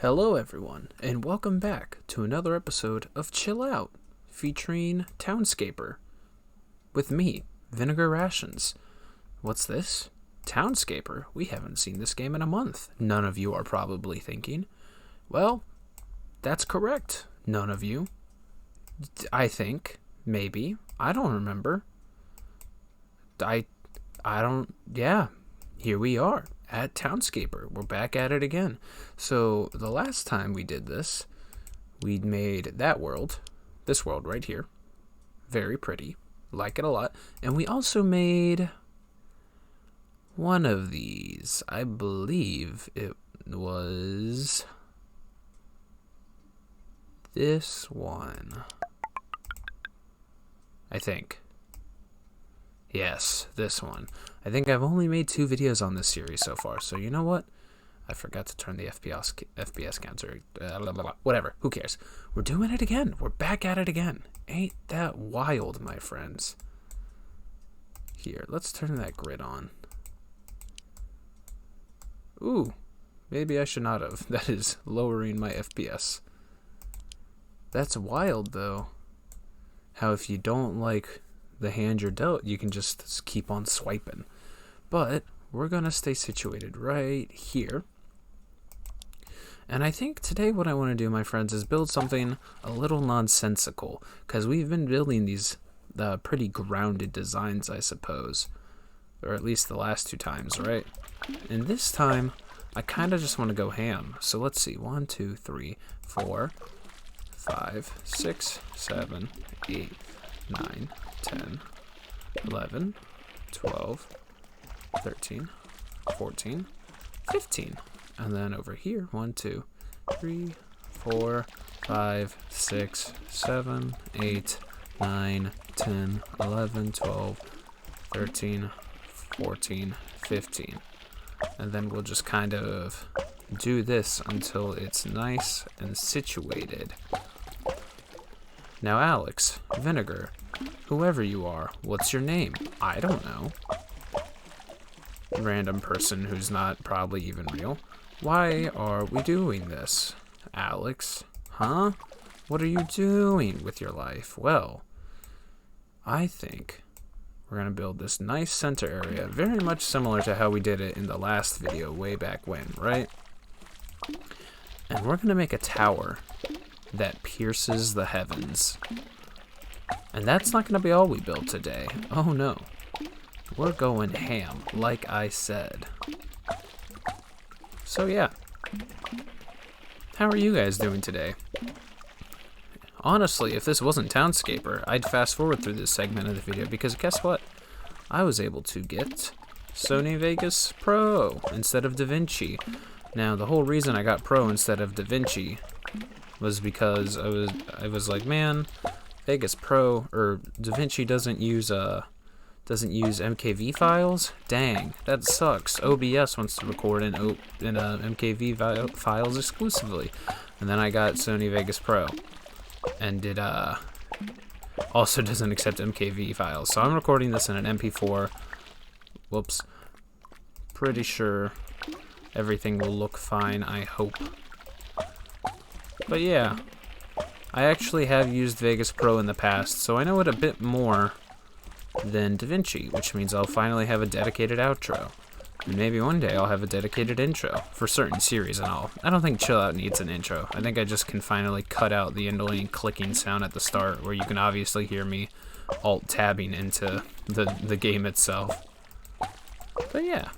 Hello, everyone, and welcome back to another episode of Chill Out, featuring Townscaper, with me, Vinegar Rations. What's this? Townscaper? We haven't seen this game in a month. None of you are probably thinking. Well, that's correct. None of you. I think. Maybe. I don't remember. I don't. Yeah. Here we are. At Townscaper. We're back at it again. So the last time we did this, we made that world, this world right here, very pretty, like it a lot, and we also made one of these. I believe it was this one. I think. Yes, this one. I think I've only made 2 videos on this series so far, so you know what? I forgot to turn the FPS counter. Whatever, who cares? We're doing it again. We're back at it again. Ain't that wild, my friends? Here, let's turn that grid on. Ooh, maybe I should not have. That is lowering my FPS. That's wild, though. How if you don't like the hand you're dealt, you can just keep on swiping. But we're gonna stay situated right here. And I think today what I want to do, my friends, is build something a little nonsensical, because we've been building these pretty grounded designs, I suppose, or at least the last 2 times, right? And this time I kind of just want to go ham. So let's see, 1 2 3 4 5 6 7 8 9 10, 11, 12, 13, 14, 15. And then over here, 1, 2, 3, 4, 5, 6, 7, 8, 9, 10, 11, 12, 13, 14, 15. And then we'll just kind of do this until it's nice and situated. Now, Alex, Vinegar, whoever you are, what's your name? I don't know. Random person who's not probably even real. Why are we doing this? Alex? Huh? What are you doing with your life? Well, I think we're going to build this nice center area, very much similar to how we did it in the last video way back when, right? And we're going to make a tower that pierces the heavens. And that's not going to be all we build today. Oh no. We're going ham, like I said. So yeah. How are you guys doing today? Honestly, if this wasn't Townscaper, I'd fast forward through this segment of the video, because guess what? I was able to get Sony Vegas Pro instead of DaVinci. Now, the whole reason I got Pro instead of DaVinci was because I was like, man, Vegas Pro or DaVinci doesn't use MKV files. Dang, that sucks. OBS wants to record in MKV files exclusively. And then I got Sony Vegas Pro, and it also doesn't accept MKV files. So I'm recording this in an MP4. Whoops. Pretty sure everything will look fine, I hope. But yeah, I actually have used Vegas Pro in the past, so I know it a bit more than DaVinci, which means I'll finally have a dedicated outro. And maybe one day I'll have a dedicated intro for certain series and all. I don't think Chill Out needs an intro. I think I just can finally cut out the annoying clicking sound at the start, where you can obviously hear me alt-tabbing into the game itself. But yeah,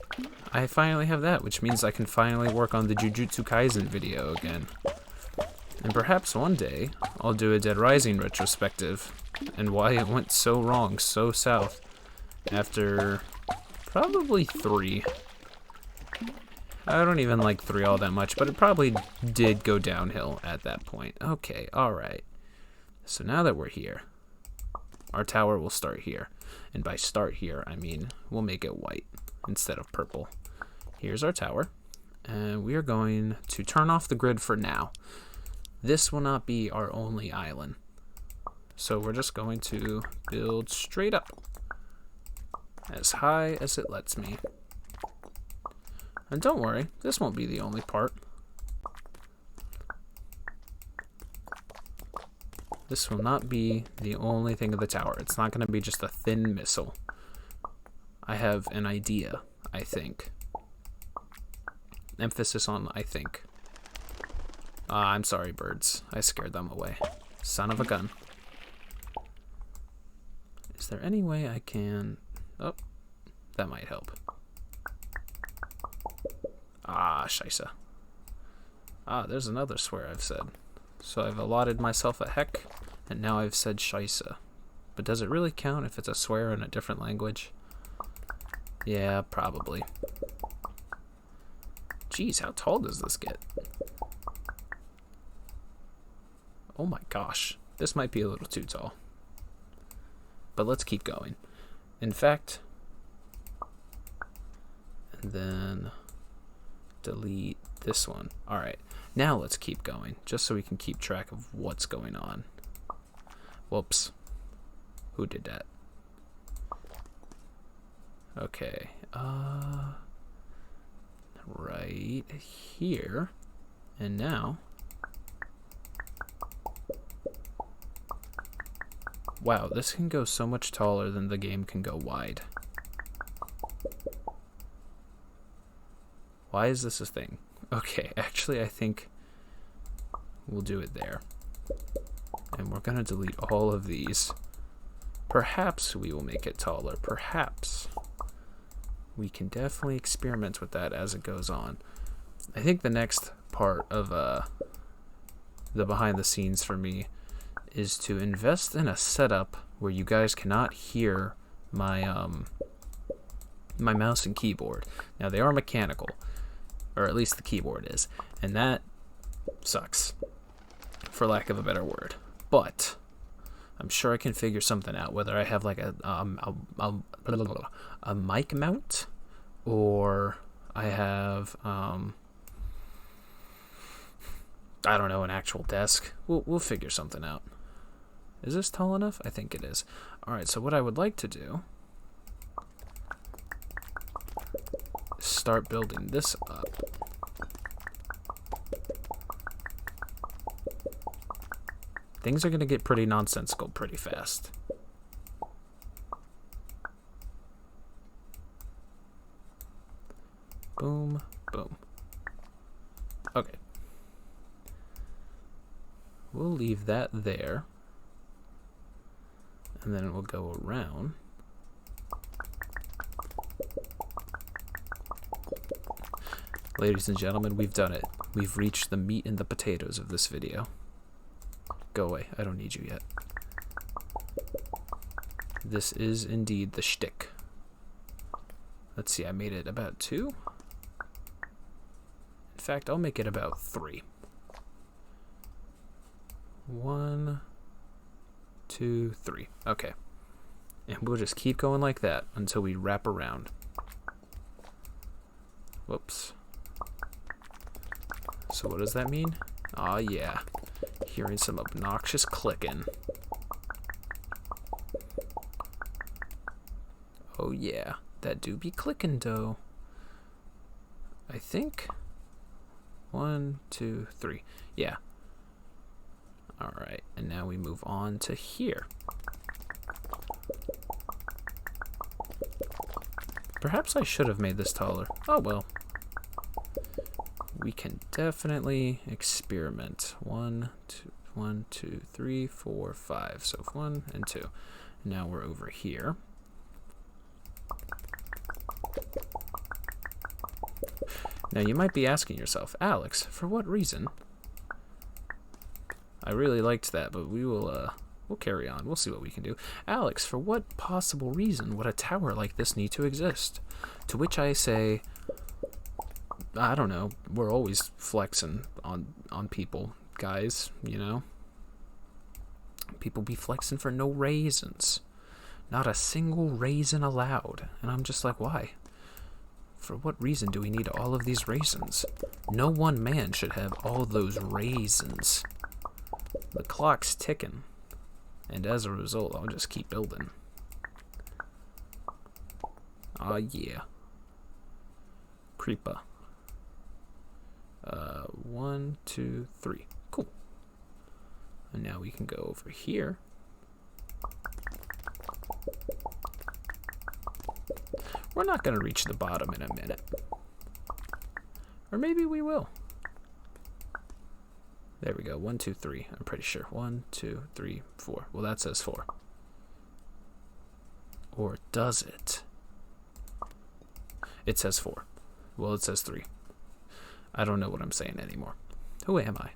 I finally have that, which means I can finally work on the Jujutsu Kaisen video again. And perhaps one day, I'll do a Dead Rising retrospective, and why it went so wrong, so south, after probably 3. I don't even like 3 all that much, but it probably did go downhill at that point. Okay, alright. So now that we're here, our tower will start here. And by start here, I mean we'll make it white instead of purple. Here's our tower, and we are going to turn off the grid for now. This will not be our only island. So we're just going to build straight up, as high as it lets me. And don't worry, this won't be the only part. this will not be the only thing of the tower. It's not going to be just a thin missile. I have an idea, I think. Emphasis on I think. I'm sorry, birds. I scared them away. Son of a gun. Is there any way I can... Oh, that might help. Ah, scheisse. Ah, there's another swear I've said. So I've allotted myself a heck, and now I've said scheisse. But does it really count if it's a swear in a different language? Yeah, probably. Jeez, how tall does this get? Oh my gosh, this might be a little too tall. But let's keep going. In fact, and then delete this one. All right, now let's keep going, just so we can keep track of what's going on. Whoops. Who did that? Okay, right here, and now, wow, this can go so much taller than the game can go wide. Why is this a thing? Okay, actually I think we'll do it there. And we're gonna delete all of these. Perhaps we will make it taller, perhaps. We can definitely experiment with that as it goes on. I think the next part of the behind the scenes for me is to invest in a setup where you guys cannot hear my my mouse and keyboard. Now they are mechanical, or at least the keyboard is, and that sucks, for lack of a better word. But I'm sure I can figure something out, whether I have like a mic mount, or I have I don't know, an actual desk. We'll figure something out. Is this tall enough? I think it is. All right, so what I would like to do is start building this up. Things are going to get pretty nonsensical pretty fast. Boom, boom. Okay. We'll leave that there. And then we'll go around. Ladies and gentlemen, we've done it. We've reached the meat and the potatoes of this video. Go away. I don't need you yet. This is indeed the shtick. Let's see, I made it about 2. In fact, I'll make it about 3. 1, 2, 3. Okay. And we'll just keep going like that until we wrap around. Whoops. So what does that mean? Aw, yeah. Hearing some obnoxious clicking. Oh yeah, that do be clicking though. I think 1, 2, 3. Yeah. Alright, and now we move on to here. Perhaps I should have made this taller. Oh well. We can definitely experiment. 1, 2, 3, 4, 5. So 1 and 2. Now we're over here. Now you might be asking yourself, Alex, for what reason? I really liked that, but we'll carry on. We'll see what we can do. Alex, for what possible reason would a tower like this need to exist? To which I say, I don't know. We're always flexing on people, guys, you know? People be flexing for no raisins. Not a single raisin allowed. And I'm just like, why? For what reason do we need all of these raisins? No one man should have all those raisins. The clock's ticking. And as a result, I'll just keep building. Aw, yeah. Creeper. 1, 2, 3. Cool. And now we can go over here. We're not going to reach the bottom in a minute. Or maybe we will. There we go. 1, 2, 3. I'm pretty sure. 1, 2, 3, 4. Well, that says 4. Or does it? It says 4. Well, it says 3. I don't know what I'm saying anymore. Who am I?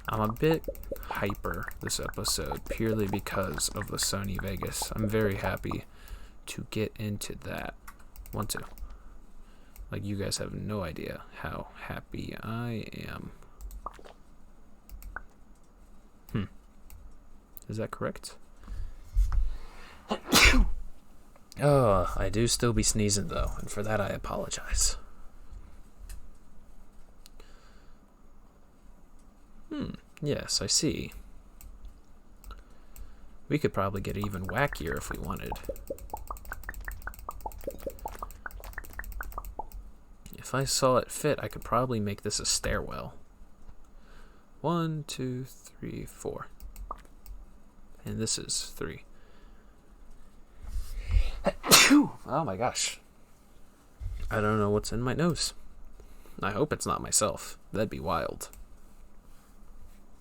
I'm a bit hyper this episode purely because of the Sony Vegas. I'm very happy to get into that. 1, 2. Like, you guys have no idea how happy I am. Is that correct? Oh, I do still be sneezing though, and for that I apologize. Yes, I see. We could probably get even wackier if we wanted. If I saw it fit, I could probably make this a stairwell. 1, 2, 3, 4. And this is 3. Oh my gosh. I don't know what's in my nose. I hope it's not myself. That'd be wild.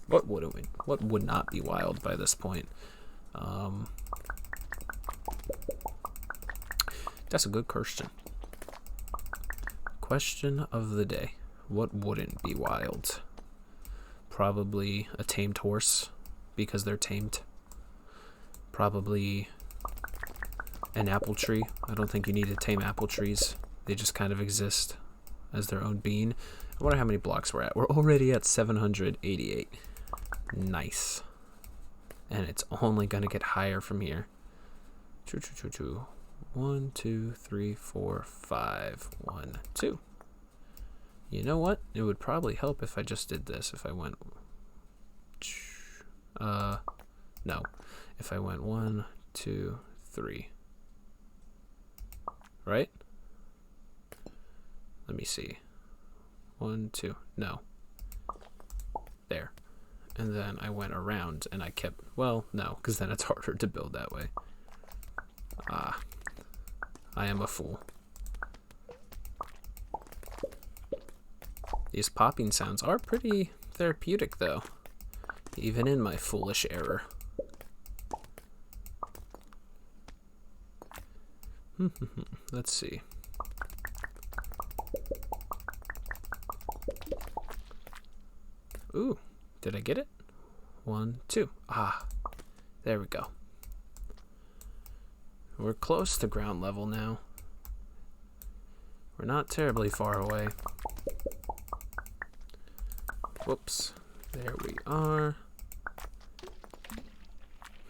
What would not be wild by this point? That's a good question. Question of the day. What wouldn't be wild? Probably a tamed horse, because they're tamed. Probably an apple tree. I don't think you need to tame apple trees. They just kind of exist as their own being. I wonder how many blocks we're at. We're already at 788. Nice. And it's only going to get higher from here. 1, 2, 3, 4, 5. 1, 2. You know what? It would probably help if I just did this. If I went... No. If I went 1, 2, 3. Right? Let me see. 1, 2. No. There. And then I went around and I kept... Well, no, because then it's harder to build that way. Ah. I am a fool. These popping sounds are pretty therapeutic, though. Even in my foolish error. Let's see. Ooh, did I get it? 1, 2. Ah, there we go. We're close to ground level now. We're not terribly far away. Whoops. There we are.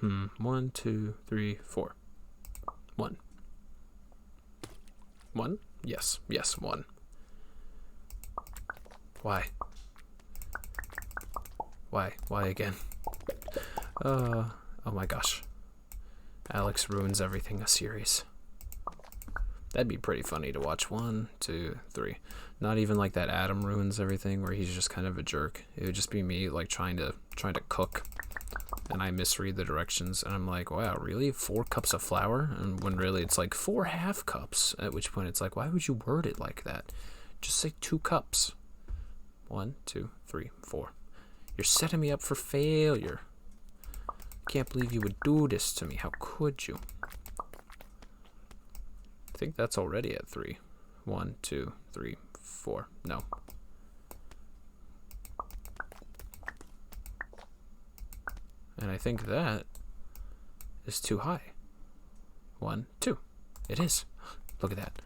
1, 2, 3, 4. 1. 1? Yes. Yes, 1. Why? Why? Why again? Oh my gosh. Alex ruins everything a series. That'd be pretty funny to watch. 1, 2, 3. Not even like that Adam ruins everything where he's just kind of a jerk. It would just be me like trying to cook and I misread the directions and I'm like, wow, really? 4 cups of flour? And when really it's like 4 half cups, at which point it's like, why would you word it like that? Just say 2 cups. 1, 2, 3, 4. You're setting me up for failure. Can't believe you would do this to me. How could you? I think that's already at 3. 1, 2, 3, 4. No. And I think that is too high. 1, 2. It is. Look at that.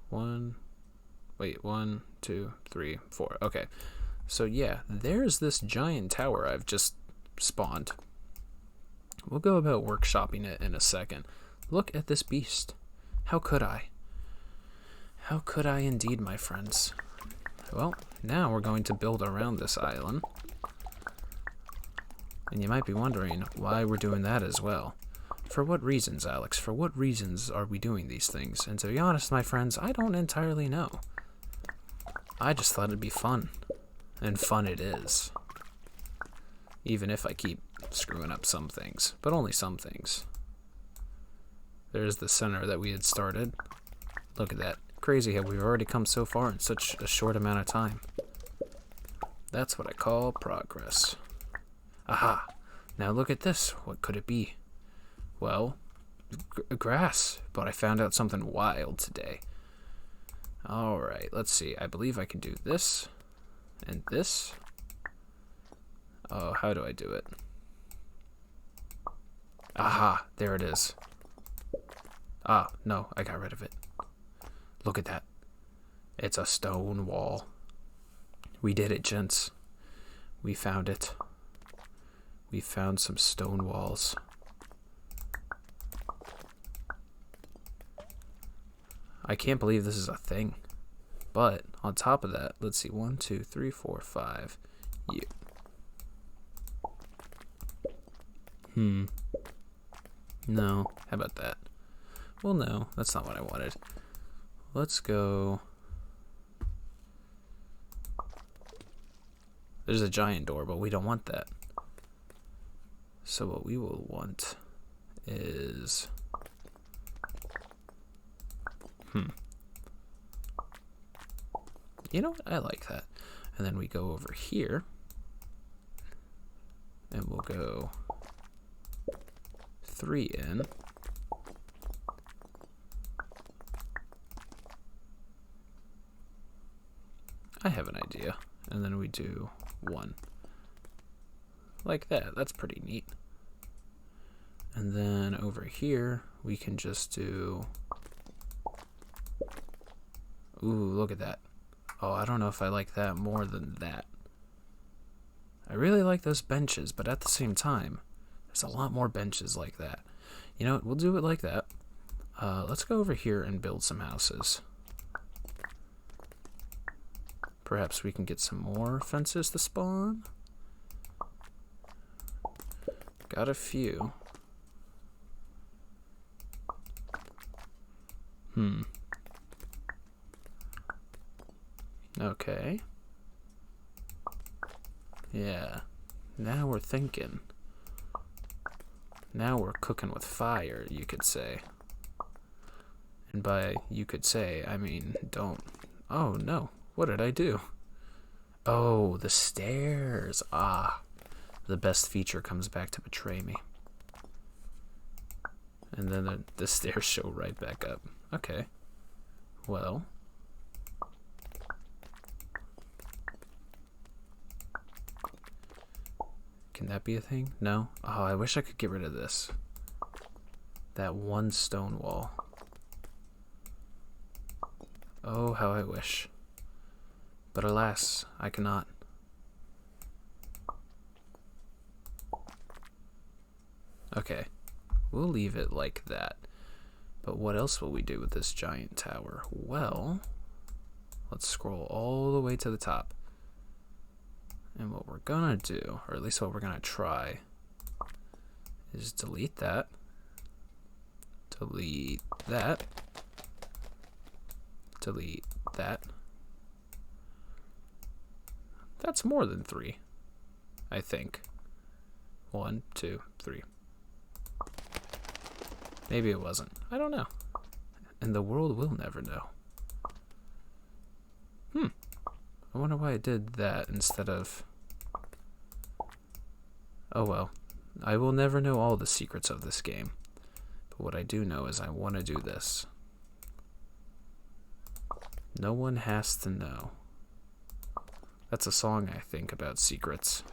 1, 2, 3, 4. Okay. So yeah, there's this giant tower I've just spawned. We'll go about workshopping it in a second. Look at this beast. How could I? How could I indeed, my friends? Well, now we're going to build around this island. And you might be wondering why we're doing that as well. For what reasons, Alex? For what reasons are we doing these things? And to be honest, my friends, I don't entirely know. I just thought it'd be fun. And fun it is. Even if I keep screwing up some things, but only some things. There's the center that we had started. Look at that. Crazy how we've already come so far in such a short amount of time. That's what I call progress. Aha! Now look at this. What could it be? Well, grass. But I found out something wild today. Alright, let's see. I believe I can do this and this. Oh, how do I do it? Aha! There it is. Ah, no, I got rid of it. Look at that. It's a stone wall. We did it, gents. We found it. We found some stone walls. I can't believe this is a thing. But on top of that, let's see. 1, 2, 3, 4, 5. Yeah. No. How about that? Well, no. That's not what I wanted. Let's go. There's a giant door, but we don't want that. So what we will want is... You know what? I like that. And then we go over here. And we'll go 3 in. I have an idea. And then we do 1. Like that. That's pretty neat. And then over here, we can just do... Ooh, look at that. Oh, I don't know if I like that more than that. I really like those benches, but at the same time, there's a lot more benches like that. You know what? We'll do it like that. Let's go over here and build some houses. Perhaps we can get some more fences to spawn. Got a few. Okay. Yeah. Now we're thinking. Now we're cooking with fire, you could say. And by you could say, I mean don't. Oh no. What did I do? Oh, the stairs. Ah. The best feature comes back to betray me. And then the stairs show right back up. Okay. Well. Can that be a thing? No? Oh, I wish I could get rid of this. That one stone wall. Oh, how I wish. But alas, I cannot. Okay. We'll leave it like that. But what else will we do with this giant tower? Well, let's scroll all the way to the top. And what we're gonna do, or at least what we're gonna try, is delete that. Delete that. Delete that. That's more than 3, I think. 1, 2, 3. Maybe it wasn't. I don't know. And the world will never know. I wonder why I did that instead of... Oh well. I will never know all the secrets of this game. But what I do know is I want to do this. No one has to know. That's a song, I think, about secrets.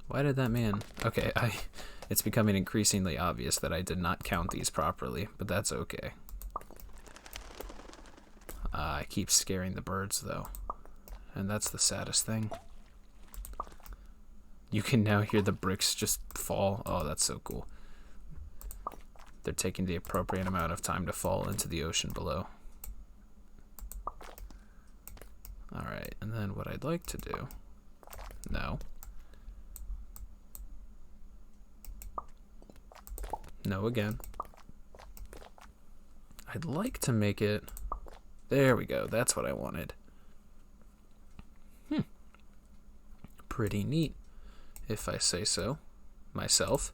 Why did that man... Okay, it's becoming increasingly obvious that I did not count these properly, but that's okay. I keep scaring the birds, though. And that's the saddest thing. You can now hear the bricks just fall. Oh, that's so cool. They're taking the appropriate amount of time to fall into the ocean below. Alright, and then what I'd like to do... No. No again. I'd like to make it... There we go, that's what I wanted. pretty neat, if I say so myself.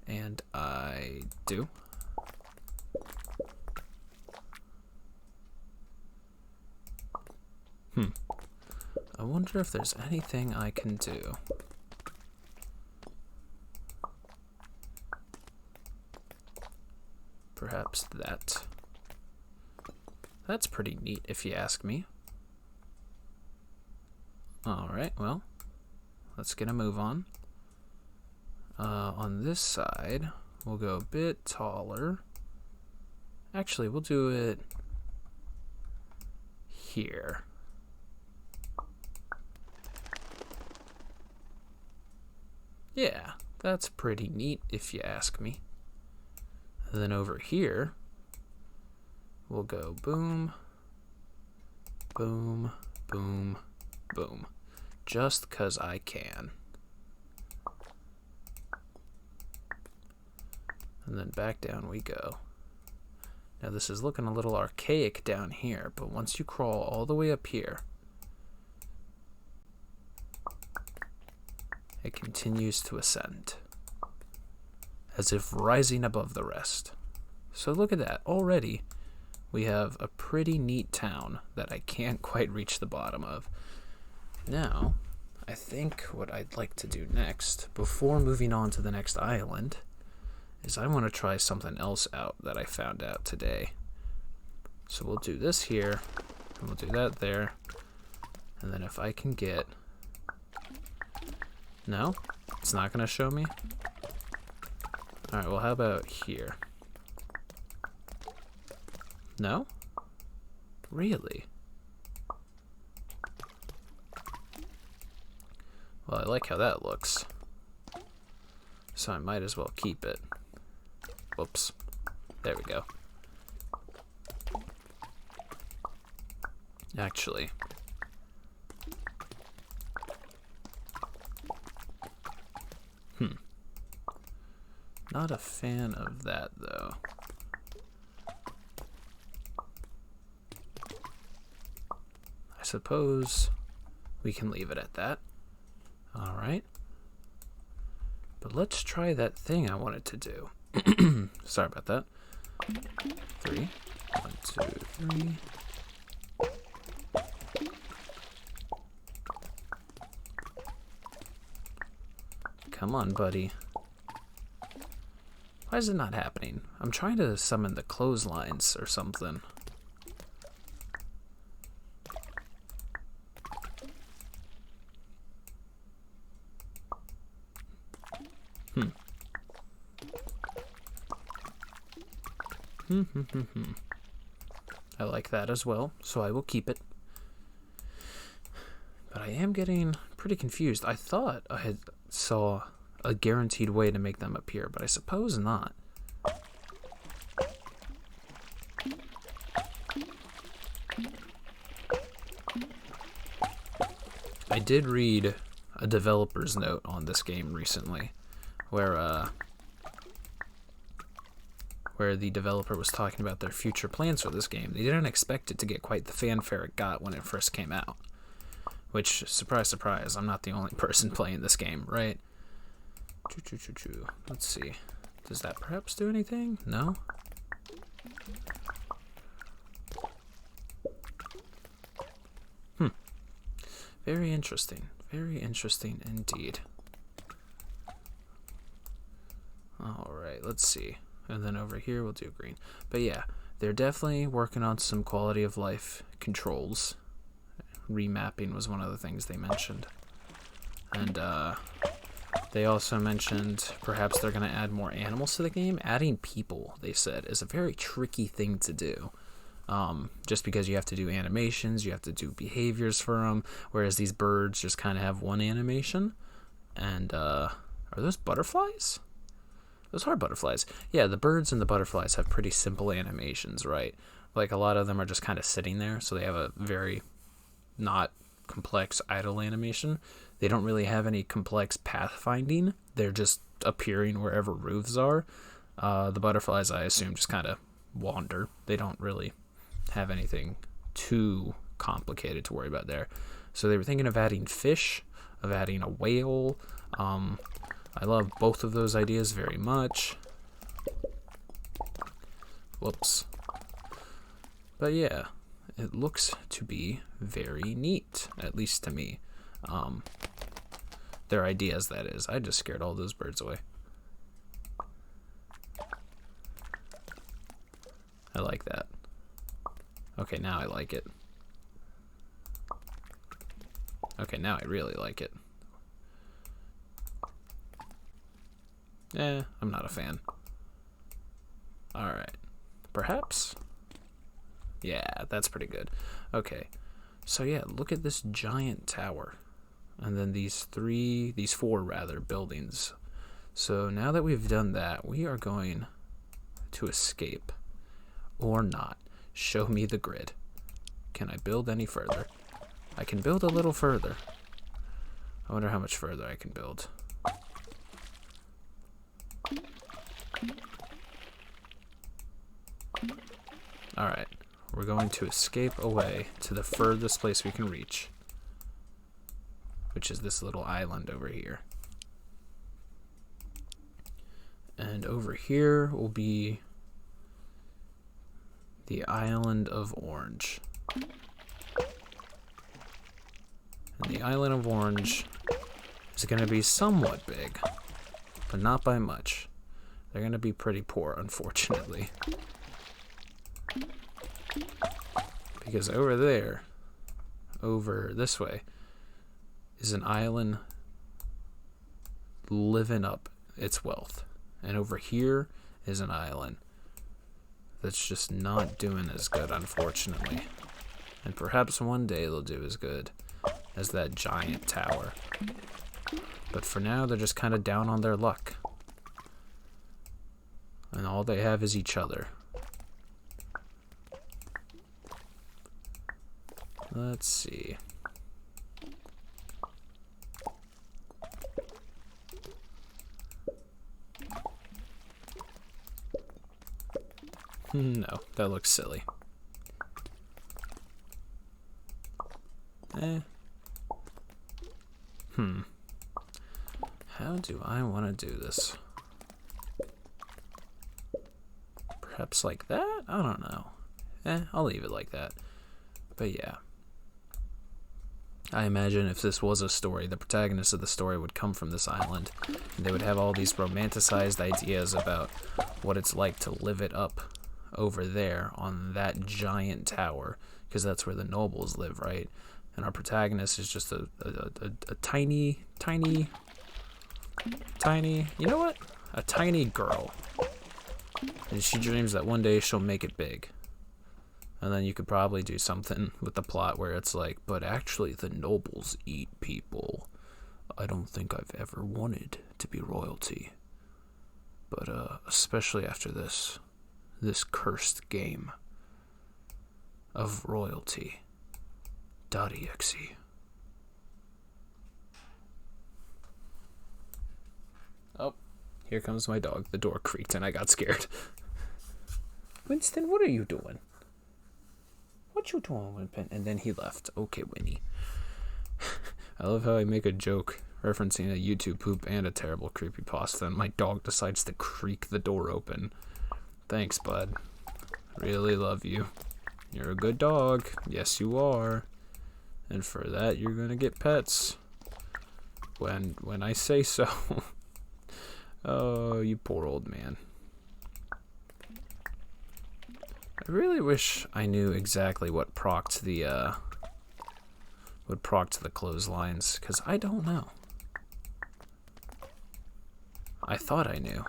And I do. I wonder if there's anything I can do. Perhaps that. That's pretty neat if you ask me. Alright, well, let's get a move on. On this side, we'll go a bit taller. Actually, we'll do it here. Yeah, that's pretty neat if you ask me. And then over here, we'll go boom, boom, boom, boom. Just 'cause I can. And then back down we go. Now this is looking a little archaic down here, but once you crawl all the way up here, it continues to ascend, as if rising above the rest. So look at that. Already, we have a pretty neat town that I can't quite reach the bottom of. Now, I think what I'd like to do next, before moving on to the next island, is I want to try something else out that I found out today. So we'll do this here, and we'll do that there, and then if I can get... No? It's not going to show me? Alright, well how about here? No? Really? Well, I like how that looks. So I might as well keep it. Whoops. There we go. Actually. Not a fan of that, though. I suppose we can leave it at that. Alright. But let's try that thing I wanted to do. Sorry about that. 3. 1, 2, 3. Come on, buddy. Why is it not happening? I'm trying to summon the clotheslines or something. I like that as well, so I will keep it. But I am getting pretty confused. I thought I had saw a guaranteed way to make them appear, but I suppose not. I did read a developer's note on this game recently, where the developer was talking about their future plans for this game. They didn't expect it to get quite the fanfare it got when it first came out. Which, surprise, surprise, I'm not the only person playing this game, right? Let's see. Does that perhaps do anything? No? Very interesting. Very interesting indeed. Alright, let's see. And then over here we'll do green. But yeah, they're definitely working on some quality of life controls. Remapping was one of the things they mentioned. And they also mentioned perhaps they're going to add more animals to the game. Adding people, they said, is a very tricky thing to do. Just because you have to do animations, you have to do behaviors for them, whereas these birds just kind of have one animation. And are those butterflies? Those are butterflies. Yeah, the birds and the butterflies have pretty simple animations, right? Like a lot of them are just kind of sitting there, so they have a very not complex idle animation. They don't really have any complex pathfinding. They're just appearing wherever roofs are. The butterflies, I assume, just kind of wander. They don't really have anything too complicated to worry about there. So they were thinking of adding fish, of adding a whale. I love both of those ideas very much. Whoops. But yeah, it looks to be very neat, at least to me. Their ideas, that is. I just scared all those birds away. I like that. Okay, now I like it. Okay, now I really like it. I'm not a fan. Alright. Perhaps? Yeah, that's pretty good. Okay. So yeah, look at this giant tower. And then these four buildings. So now that we've done that, we are going to escape. Or not. Show me the grid. Can I build any further? I can build a little further. I wonder how much further I can build. Alright. We're going to escape away to the furthest place we can reach, which is this little island over here. And over here will be the island of Orange. And the island of Orange is going to be somewhat big, but not by much. They're going to be pretty poor, unfortunately. Because over there, over this way, is an island living up its wealth. And over here is an island that's just not doing as good, unfortunately. And perhaps one day they'll do as good as that giant tower. But for now, they're just kind of down on their luck. And all they have is each other. Let's see. No, that looks silly. How do I want to do this? Perhaps like that? I don't know. I'll leave it like that. But yeah. I imagine if this was a story, the protagonist of the story would come from this island, and they would have all these romanticized ideas about what it's like to live it up over there on that giant tower, because that's where the nobles live, right? And our protagonist is just a tiny, you know what? A tiny girl. And she dreams that one day she'll make it big. And then you could probably do something with the plot where it's like, but actually the nobles eat people. I don't think I've ever wanted to be royalty. But especially after this cursed game of royalty. .exe. Oh, here comes my dog. The door creaked and I got scared. Winston, what are you doing? What you doing, Winston? And then he left. Okay, Winnie. I love how I make a joke referencing a YouTube poop and a terrible creepypasta, and my dog decides to creak the door open. Thanks, bud. Really love you. You're a good dog. Yes, you are. And for that, you're gonna get pets. When I say so. Oh, you poor old man. I really wish I knew exactly what procced the clotheslines, because I don't know. I thought I knew.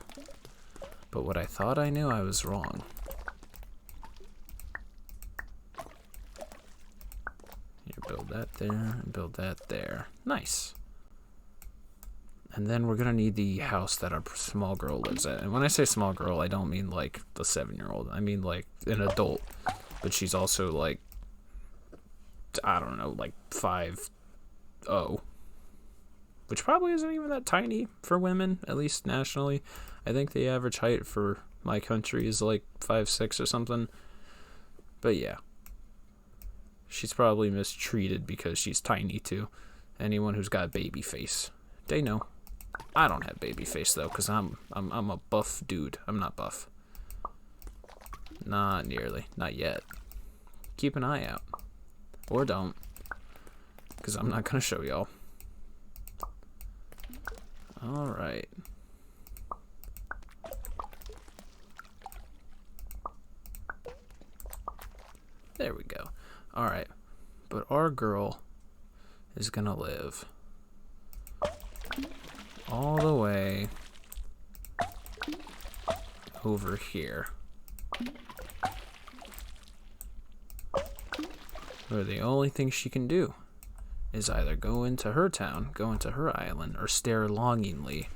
But what I thought I knew, I was wrong. Here, build that there, and build that there. Nice. And then we're gonna need the house that our small girl lives at. And when I say small girl, I don't mean like the 7-year-old. I mean like an adult. But she's also like, I don't know, like 5'0". Which probably isn't even that tiny for women, at least nationally. I think the average height for my country is like 5'6" or something. But yeah. She's probably mistreated because she's tiny too. Anyone who's got baby face, they know. I don't have baby face though, cause I'm a buff dude. I'm not buff. Not nearly. Not yet. Keep an eye out. Or don't. Cause I'm not gonna show y'all. Alright. There we go. Alright. But our girl is gonna live all the way over here, where the only thing she can do is either go into her town, go into her island, or stare longingly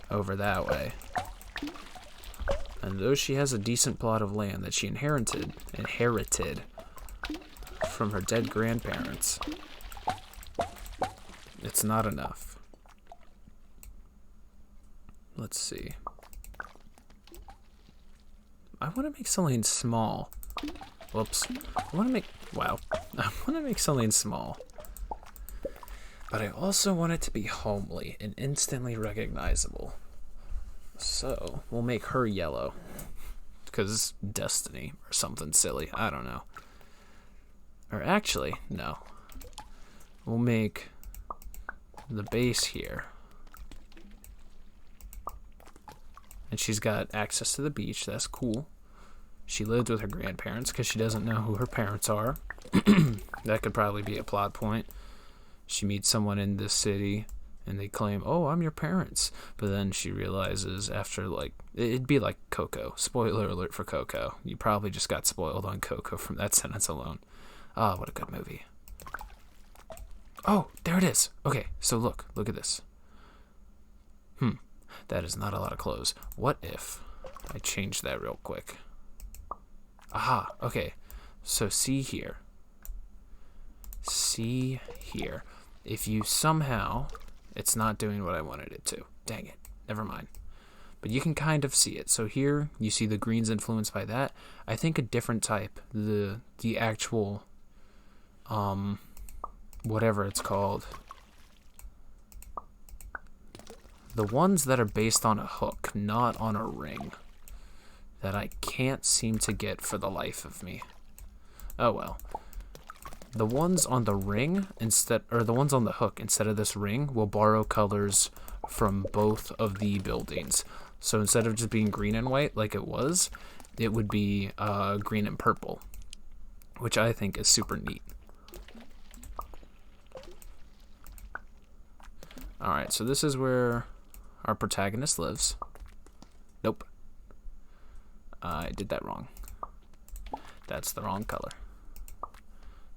over that way. And though she has a decent plot of land that she inherited from her dead grandparents, it's not enough. Let's see. I want to make something small. Whoops. I want to make something small. But I also want it to be homely and instantly recognizable. So, we'll make her yellow. Because destiny or something silly. I don't know. Or actually, no. We'll make the base here. And she's got access to the beach. That's cool. She lived with her grandparents because she doesn't know who her parents are. That could probably be a plot point. She meets someone in this city and they claim, oh, I'm your parents. But then she realizes after, like, it'd be like Coco. Spoiler alert for Coco. You probably just got spoiled on Coco from that sentence alone. Ah, what a good movie. Oh, there it is. Okay, so look at this. That is not a lot of clothes. What if I change that real quick? Aha, okay. So see here. See here. If you somehow, it's not doing what I wanted it to. Dang it. Never mind. But you can kind of see it. So here you see the green's influenced by that. I think a different type, the actual whatever it's called. The ones that are based on a hook, not on a ring, that I can't seem to get for the life of me. Oh well. The ones on the ring the ones on the hook instead of this ring will borrow colors from both of the buildings. So instead of just being green and white like it was, it would be green and purple, which I think is super neat. Alright, so this is where our protagonist lives. Nope. I did that wrong. That's the wrong color.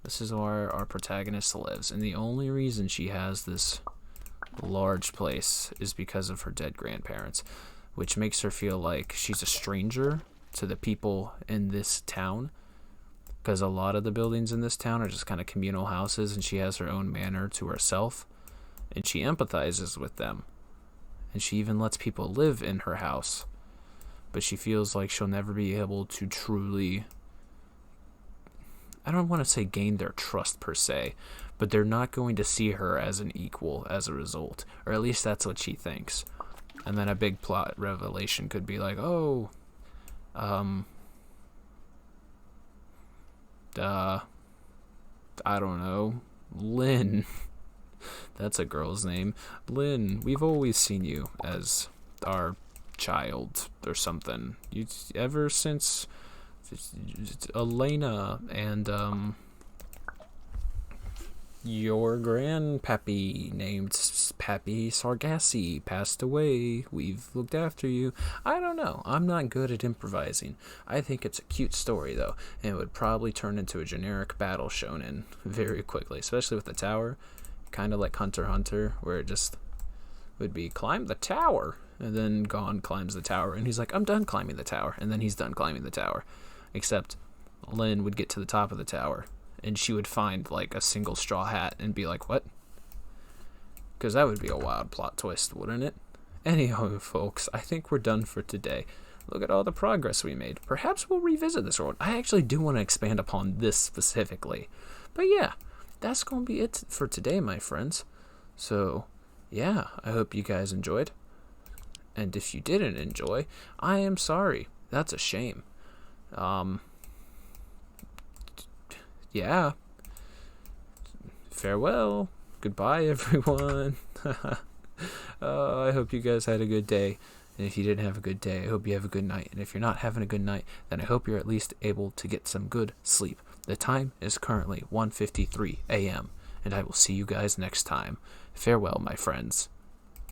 This is where our protagonist lives, and the only reason she has this large place is because of her dead grandparents, which makes her feel like she's a stranger to the people in this town, because a lot of the buildings in this town are just kind of communal houses, and she has her own manor to herself, and she empathizes with them. And she even lets people live in her house. But she feels like she'll never be able to truly, I don't want to say gain their trust per se, but they're not going to see her as an equal as a result. Or at least that's what she thinks. And then a big plot revelation could be like, oh, I don't know, Lynn. That's a girl's name. Lynn, we've always seen you as our child or something. Ever since Elena and your grandpappy named Pappy Sargassi passed away. We've looked after you. I don't know. I'm not good at improvising. I think it's a cute story though, and it would probably turn into a generic battle shonen very quickly, especially with the tower. Kind of like Hunter x Hunter, where it just would be climb the tower, and then Gon climbs the tower, and he's like, I'm done climbing the tower, and then he's done climbing the tower. Except Lynn would get to the top of the tower, and she would find like a single straw hat and be like, what? Because that would be a wild plot twist, wouldn't it? Anyhow, folks, I think we're done for today. Look at all the progress we made. Perhaps we'll revisit this world. I actually do want to expand upon this specifically, But yeah, that's going to be it for today, my friends. So, yeah, I hope you guys enjoyed. And if you didn't enjoy, I am sorry. That's a shame. Yeah. Farewell. Goodbye, everyone. I hope you guys had a good day. And if you didn't have a good day, I hope you have a good night. And if you're not having a good night, then I hope you're at least able to get some good sleep. The time is currently 1:53 a.m. And I will see you guys next time. Farewell, my friends.